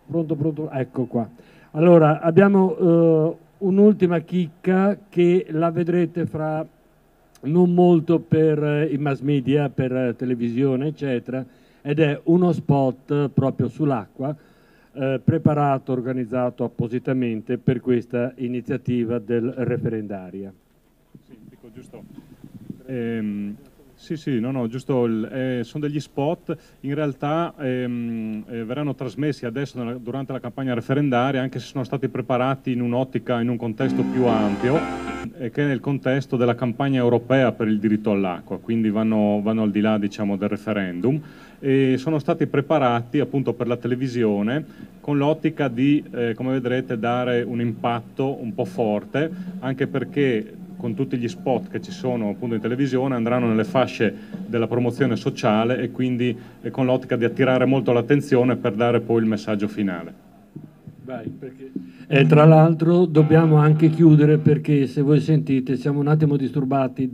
Pronto, pronto, ecco qua. Allora, abbiamo un'ultima chicca che la vedrete fra non molto per i mass media, per televisione, eccetera, ed è uno spot proprio sull'acqua, preparato, organizzato appositamente per questa iniziativa del referendaria. Sì, dico giusto. Sì, no, giusto, sono degli spot, in realtà verranno trasmessi adesso durante la campagna referendaria, anche se sono stati preparati in un'ottica, in un contesto più ampio, che è nel contesto della campagna europea per il diritto all'acqua, quindi vanno al di là, diciamo, del referendum, e sono stati preparati appunto per la televisione con l'ottica di, come vedrete, dare un impatto un po' forte, anche perché con tutti gli spot che ci sono appunto in televisione andranno nelle fasce della promozione sociale e quindi con l'ottica di attirare molto l'attenzione per dare poi il messaggio finale. Vai, perché... tra l'altro dobbiamo anche chiudere perché se voi sentite siamo un attimo disturbati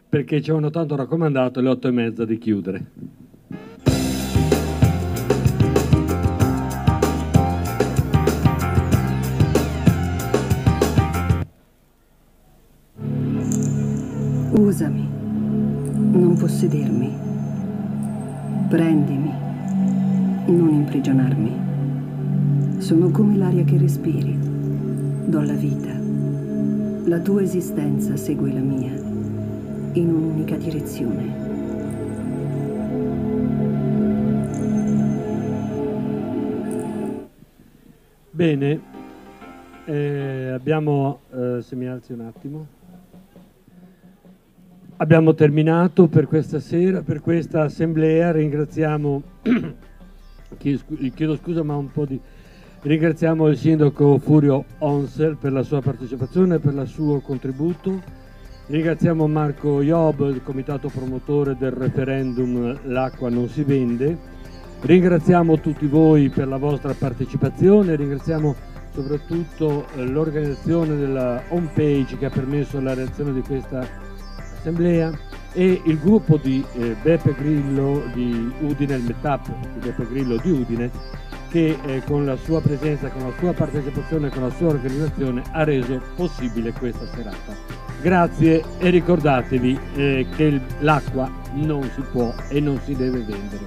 perché ci avevano tanto raccomandato alle 8:30 di chiudere. Usami, non possedermi. Prendimi, non imprigionarmi. Sono come l'aria che respiri. Do la vita. La tua esistenza segue la mia, in un'unica direzione. Bene, abbiamo, se mi alzi un attimo. Abbiamo terminato per questa sera, per questa assemblea. Ringraziamo, chiedo scusa ma un po' di... Ringraziamo il sindaco Furio Onsel per la sua partecipazione e per il suo contributo. Ringraziamo Marco Iob, il comitato promotore del referendum L'acqua non si vende. Ringraziamo tutti voi per la vostra partecipazione, ringraziamo soprattutto l'organizzazione della home page che ha permesso la realizzazione di questa assemblea e il gruppo di Beppe Grillo di Udine, il meetup di Beppe Grillo di Udine, che con la sua presenza, con la sua partecipazione, con la sua organizzazione ha reso possibile questa serata. Grazie e ricordatevi che l'acqua non si può e non si deve vendere.